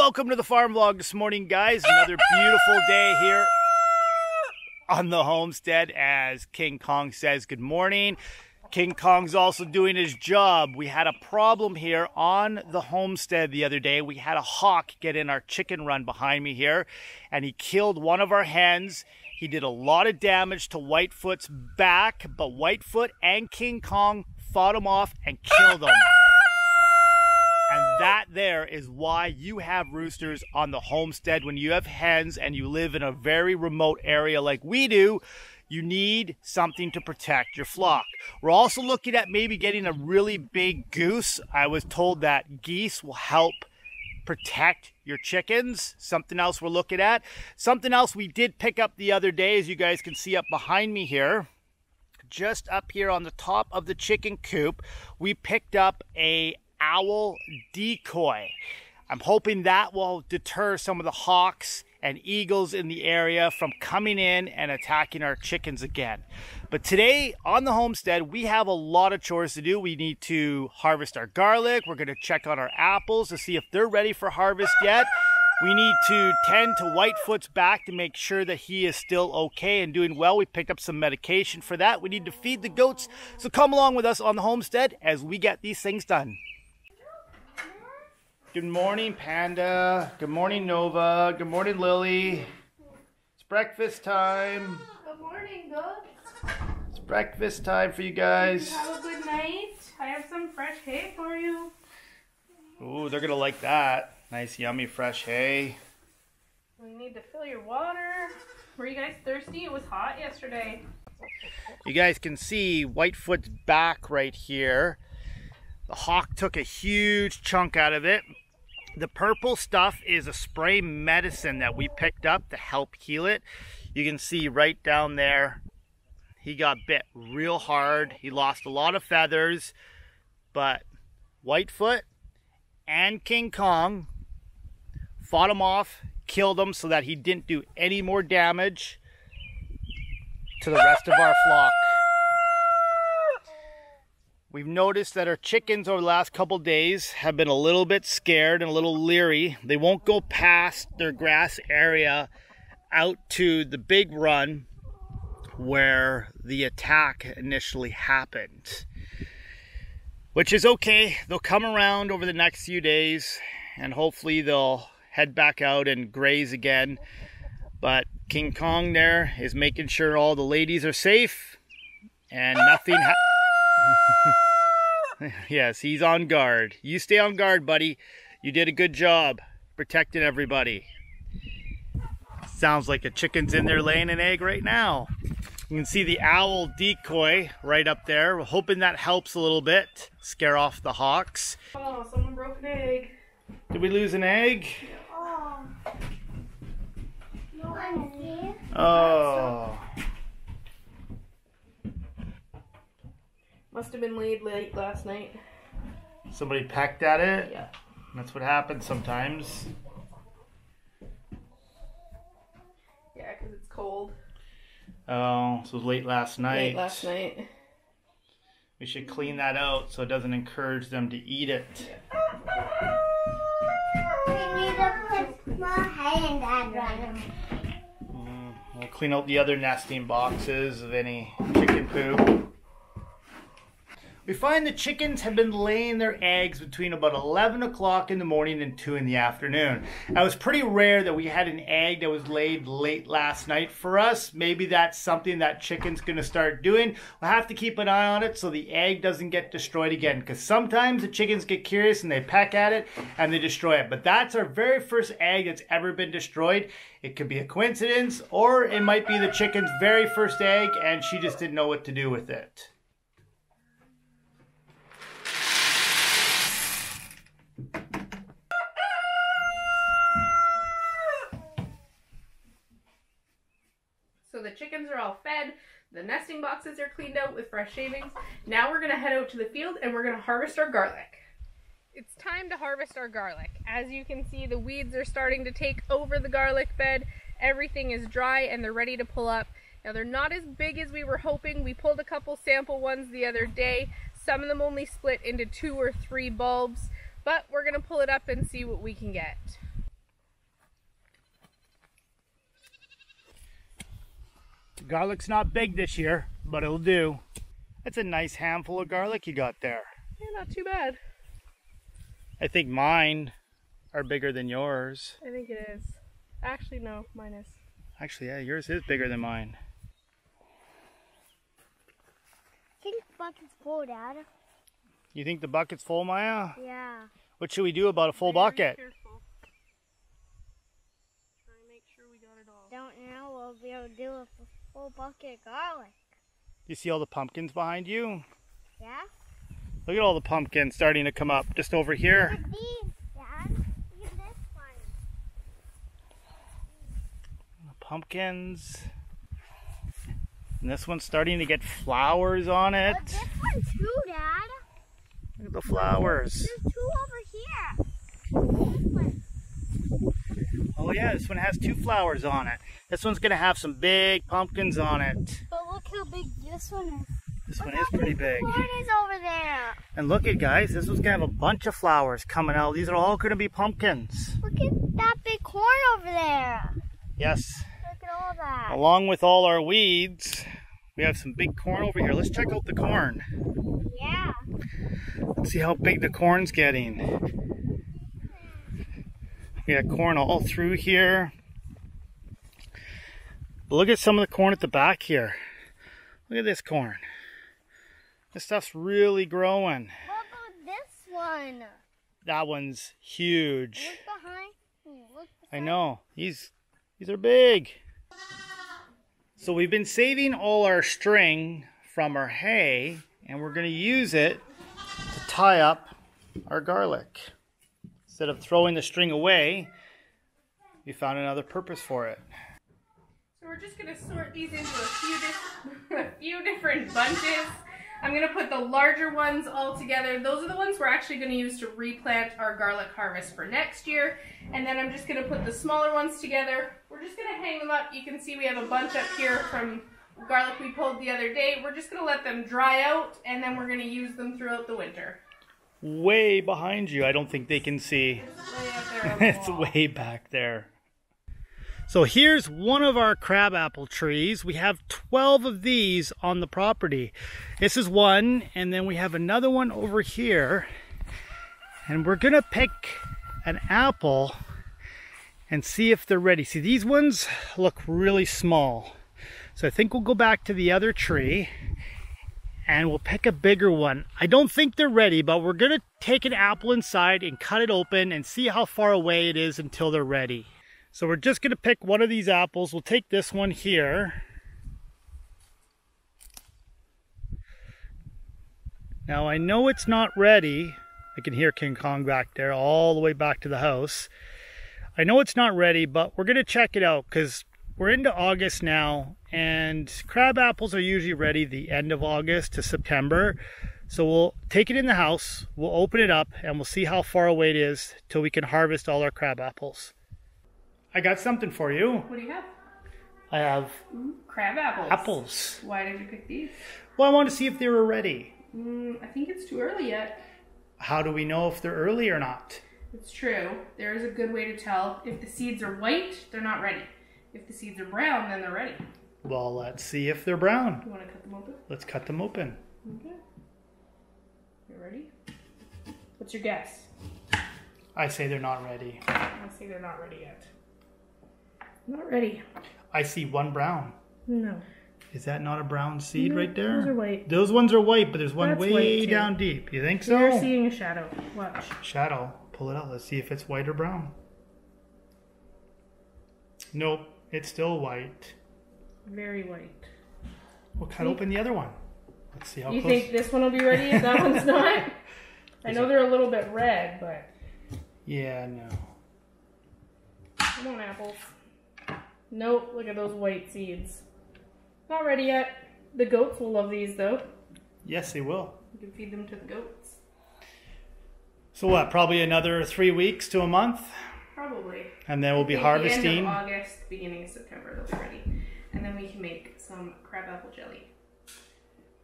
Welcome to the farm vlog this morning, guys. Another beautiful day here on the homestead. As King Kong says good morning, King Kong's also doing his job. We had a problem here on the homestead the other day. We had a hawk get in our chicken run behind me here, and he killed one of our hens. He did a lot of damage to Whitefoot's back, but Whitefoot and King Kong fought him off and killed him. And that there is why you have roosters on the homestead. When you have hens and you live in a very remote area like we do, you need something to protect your flock. We're also looking at maybe getting a really big goose. I was told that geese will help protect your chickens. Something else we're looking at. Something else we did pick up the other day, as you guys can see up behind me here. Just up here on the top of the chicken coop, we picked up a owl decoy. I'm hoping that will deter some of the hawks and eagles in the area from coming in and attacking our chickens again. But today on the homestead, we have a lot of chores to do. We need to harvest our garlic. We're going to check on our apples to see if they're ready for harvest yet. We need to tend to Whitefoot's back to make sure that he is still okay and doing well. We picked up some medication for that. We need to feed the goats. So come along with us on the homestead as we get these things done. Good morning, Panda. Good morning, Nova. Good morning, Lily. It's breakfast time. Good morning, goats. It's breakfast time for you guys. Did you have a good night? I have some fresh hay for you. Ooh, they're gonna like that. Nice, yummy, fresh hay. We need to fill your water. Were you guys thirsty? It was hot yesterday. You guys can see Whitefoot's back right here. The hawk took a huge chunk out of it. The purple stuff is a spray medicine that we picked up to help heal it. You can see right down there, he got bit real hard. He lost a lot of feathers, but Whitefoot and King Kong fought him off, killed him so that he didn't do any more damage to the rest of our flock. We've noticed that our chickens over the last couple days have been a little bit scared and a little leery. They won't go past their grass area out to the big run where the attack initially happened. Which is okay. They'll come around over the next few days and hopefully they'll head back out and graze again. But King Kong there is making sure all the ladies are safe and nothing Yes, he's on guard. You stay on guard, buddy. You did a good job protecting everybody. Sounds like a chicken's in there laying an egg right now. You can see the owl decoy right up there. We're hoping that helps a little bit. Scare off the hawks. Oh, someone broke an egg. Did we lose an egg? Oh. No one's here. Oh. Must have been laid late last night. Somebody pecked at it? Yeah. That's what happens sometimes. Yeah, because it's cold. Oh, so it was late last night. Late last night. We should clean that out so it doesn't encourage them to eat it. We need to put more hay in that run. We'll clean out the other nesting boxes of any chicken poop. We find the chickens have been laying their eggs between about 11 o'clock in the morning and 2 in the afternoon. Now, it was pretty rare that we had an egg that was laid late last night for us. Maybe that's something that chicken's going to start doing. We'll have to keep an eye on it so the egg doesn't get destroyed again, because sometimes the chickens get curious and they peck at it and they destroy it. But that's our very first egg that's ever been destroyed. It could be a coincidence, or it might be the chicken's very first egg and she just didn't know what to do with it. So the chickens are all fed, the nesting boxes are cleaned out with fresh shavings. Now we're gonna head out to the field and we're gonna harvest our garlic. It's time to harvest our garlic. As you can see, the weeds are starting to take over the garlic bed. Everything is dry and they're ready to pull up. Now they're not as big as we were hoping. We pulled a couple sample ones the other day. Some of them only split into 2 or 3 bulbs, but we're gonna pull it up and see what we can get. The garlic's not big this year, but it'll do. That's a nice handful of garlic you got there. Yeah, not too bad. I think mine are bigger than yours. I think it is. Actually, no, mine is. Actually, yeah, yours is bigger than mine. I think the bucket's full, Dad. You think the bucket's full, Maya? Yeah. What should we do about a full bucket? Careful. Try and make sure we got it all. Don't know we'll be able to do a full bucket of garlic. You see all the pumpkins behind you? Yeah? Look at all the pumpkins starting to come up just over here. Look at these, Dad. Look at this one. Pumpkins. And this one's starting to get flowers on it. Look, this one too, Dad. Look at the flowers. There's two over here. This one. Oh yeah, this one has 2 flowers on it. This one's gonna have some big pumpkins on it. But look how big this one is. This one is pretty big. Corn is over there. And look at guys, this one's gonna have a bunch of flowers coming out. These are all gonna be pumpkins. Look at that big corn over there. Yes. Look at all that. Along with all our weeds, we have some big corn over here. Let's check out the corn. Yeah. Let's see how big the corn's getting. We got corn all through here. But look at some of the corn at the back here. Look at this corn. This stuff's really growing. What about this one? That one's huge. Look behind. Look I know. These are big. So we've been saving all our string from our hay, and we're going to use it to tie up our garlic. Instead of throwing the string away, we found another purpose for it. So we're just going to sort these into a few different bunches. I'm going to put the larger ones all together. Those are the ones we're actually going to use to replant our garlic harvest for next year. And then I'm just going to put the smaller ones together. We're just going to hang them up. You can see we have a bunch up here from garlic we pulled the other day. We're just going to let them dry out, and then we're going to use them throughout the winter. Way behind you. I don't think they can see. It's way up there on the It's wall. way back there. So here's one of our crabapple trees. We have 12 of these on the property. This is one, and then we have another one over here. And we're gonna pick an apple and see if they're ready. See, these ones look really small. So I think we'll go back to the other tree and we'll pick a bigger one. I don't think they're ready, but we're gonna take an apple inside and cut it open and see how far away it is until they're ready. So we're just gonna pick one of these apples. We'll take this one here. Now I know it's not ready. I can hear King Kong back there all the way back to the house. I know it's not ready, but we're gonna check it out because we're into August now, and crab apples are usually ready the end of August to September. So we'll take it in the house, we'll open it up, and we'll see how far away it is till we can harvest all our crab apples. I got something for you. What do you have? I have Crab apples. apples. Why did you pick these? Well, I wanted to see if they were ready. I think it's too early yet. How do we know if they're early or not? It's true. There is a good way to tell. If the seeds are white, they're not ready. If the seeds are brown, then they're ready. Well, let's see if they're brown. You want to cut them open? Let's cut them open. Okay. You ready? What's your guess? I say they're not ready. I say they're not ready yet. Not ready. I see one brown. No. Is that not a brown seed right there? Those are white. Those ones are white, but there's one That's way white, too. down deep. You think so? You're seeing a shadow. Watch. Shadow. Pull it out. Let's see if it's white or brown. Nope. It's still white. Very white. We'll cut open the other one. Let's see how You close. think this one will be ready if that one's not? I know they're a little bit red, but... Yeah, no. Come on, apples. Nope, look at those white seeds. Not ready yet. The goats will love these, though. Yes, they will. You can feed them to the goats. So what, probably another 3 weeks to a month? Probably. And then we'll be At harvesting. the end of August, beginning of September, they'll be ready. And then we can make some crabapple jelly.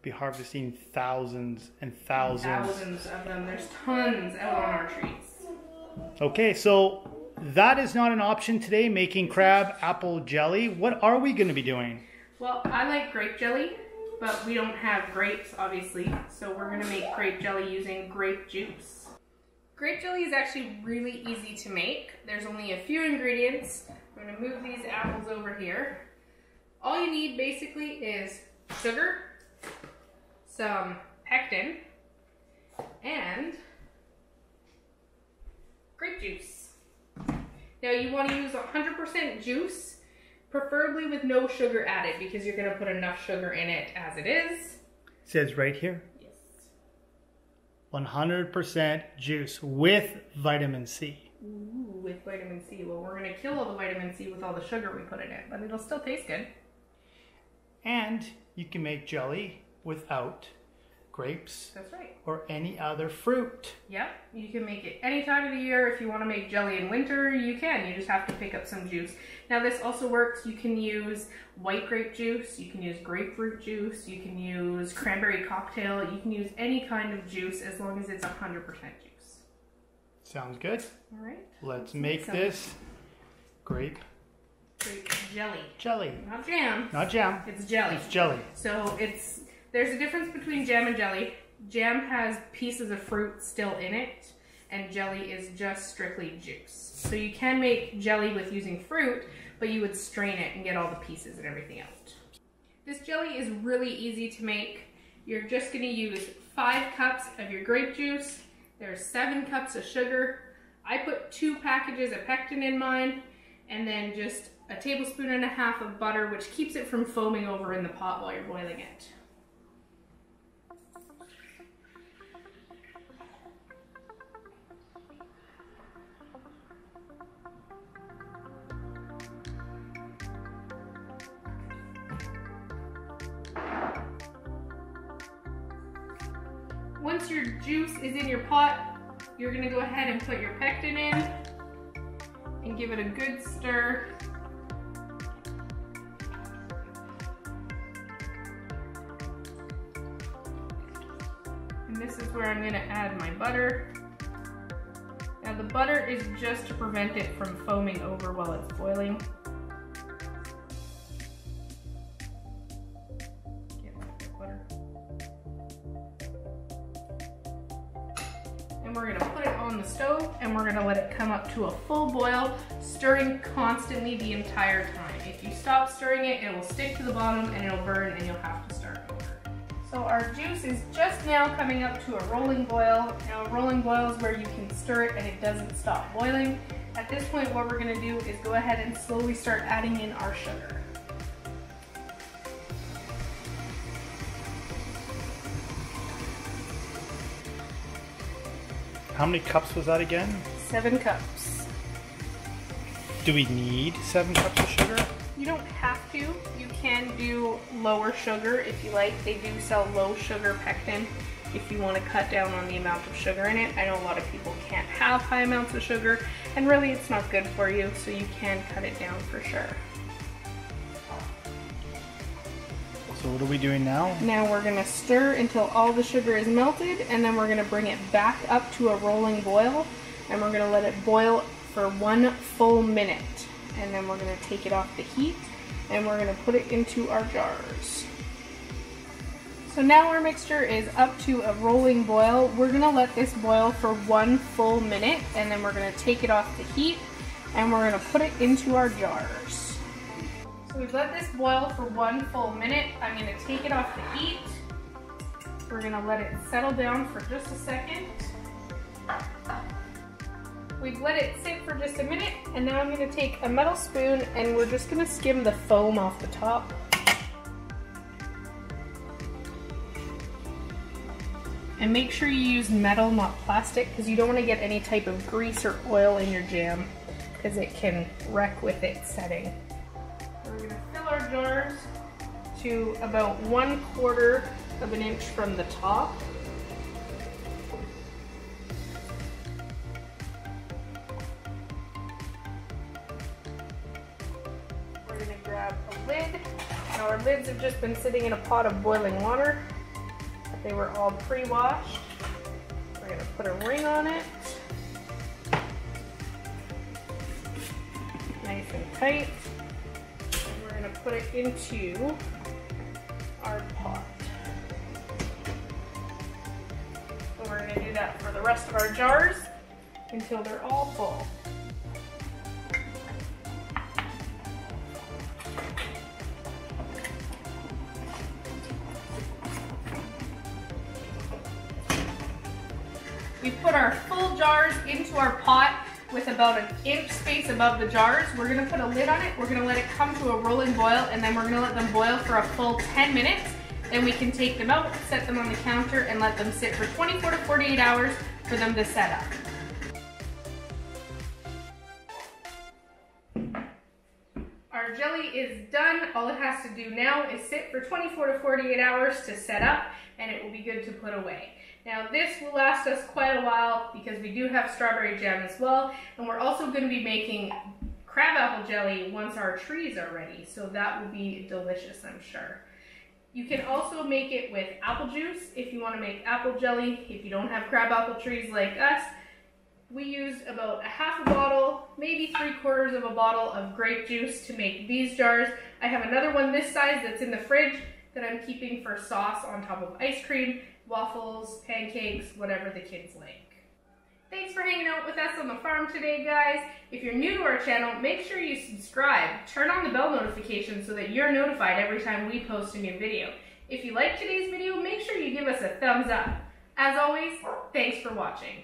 Be harvesting thousands and thousands. Thousands of them. There's tons out on our trees. Okay, so that is not an option today, making crab apple jelly. What are we going to be doing? Well, I like grape jelly, but we don't have grapes, obviously, so we're gonna make grape jelly using grape juice. Grape jelly is actually really easy to make. There's only a few ingredients. I'm gonna move these apples over here. All you need basically is sugar, some pectin, and grape juice. Now you want to use 100% juice, preferably with no sugar added, because you're going to put enough sugar in it as it is. It says right here. Yes. 100% juice with vitamin C. Ooh, with vitamin C. Well, we're going to kill all the vitamin C with all the sugar we put in it, but it'll still taste good. And you can make jelly without grapes. That's right. Or any other fruit. Yep, you can make it any time of the year. If you want to make jelly in winter, you can. You just have to pick up some juice. Now this also works. You can use white grape juice, you can use grapefruit juice, you can use cranberry cocktail, you can use any kind of juice as long as it's 100% juice. Sounds good. All right. Let's make this grape jelly. Jelly. Not jam. Not jam. It's jelly. It's jelly. So there's a difference between jam and jelly. Jam has pieces of fruit still in it, and jelly is just strictly juice. So you can make jelly with using fruit, but you would strain it and get all the pieces and everything out. This jelly is really easy to make. You're just gonna use 5 cups of your grape juice. There's 7 cups of sugar. I put 2 packages of pectin in mine, and then just a tablespoon and a half of butter, which keeps it from foaming over in the pot while you're boiling it. Once your juice is in your pot, you're gonna go ahead and put your pectin in and give it a good stir. And this is where I'm gonna add my butter. Now the butter is just to prevent it from foaming over while it's boiling. And we're gonna put it on the stove and we're gonna let it come up to a full boil, stirring constantly the entire time. If you stop stirring it, it will stick to the bottom and it'll burn and you'll have to start over. So our juice is just now coming up to a rolling boil. Now a rolling boil is where you can stir it and it doesn't stop boiling. At this point, what we're gonna do is go ahead and slowly start adding in our sugar. How many cups was that again? 7 cups. Do we need 7 cups of sugar? You don't have to. You can do lower sugar if you like. They do sell low sugar pectin if you want to cut down on the amount of sugar in it. I know a lot of people can't have high amounts of sugar, and really it's not good for you, so you can cut it down for sure. So what are we doing now? Now we're gonna stir until all the sugar is melted, and then we're gonna bring it back up to a rolling boil, and we're gonna let it boil for 1 full minute. And then we're gonna take it off the heat, and we're gonna put it into our jars. So now our mixture is up to a rolling boil. We're gonna let this boil for 1 full minute, and then we're gonna take it off the heat, and we're gonna put it into our jars. So we've let this boil for 1 full minute. I'm gonna take it off the heat. We're gonna let it settle down for just a second. We've let it sit for just a minute, and now I'm gonna take a metal spoon and we're just gonna skim the foam off the top. And make sure you use metal, not plastic, because you don't wanna get any type of grease or oil in your jam, because it can wreck with it setting. We're gonna fill our jars to about 1/4 of an inch from the top. We're gonna grab a lid. Now our lids have just been sitting in a pot of boiling water. They were all pre-washed. We're gonna put a ring on it. Nice and tight. And we're gonna put it into our pot. So we're going to do that for the rest of our jars until they're all full. We put our full jars into our pot with about an inch space above the jars. We're gonna put a lid on it. We're gonna let it come to a rolling boil, and then we're gonna let them boil for a full 10 minutes. Then we can take them out, set them on the counter, and let them sit for 24 to 48 hours for them to set up. Our jelly is done. All it has to do now is sit for 24 to 48 hours to set up, and it will be good to put away. Now this will last us quite a while because we do have strawberry jam as well, and we're also going to be making crabapple jelly once our trees are ready, so that will be delicious, I'm sure. You can also make it with apple juice if you want to make apple jelly. If you don't have crabapple trees like us, we used about a half a bottle, maybe 3/4 of a bottle of grape juice to make these jars. I have another one this size that's in the fridge that I'm keeping for sauce on top of ice cream, waffles, pancakes, whatever the kids like. Thanks for hanging out with us on the farm today, guys. If you're new to our channel, make sure you subscribe. Turn on the bell notification so that you're notified every time we post a new video. If you liked today's video, make sure you give us a thumbs up. As always, thanks for watching.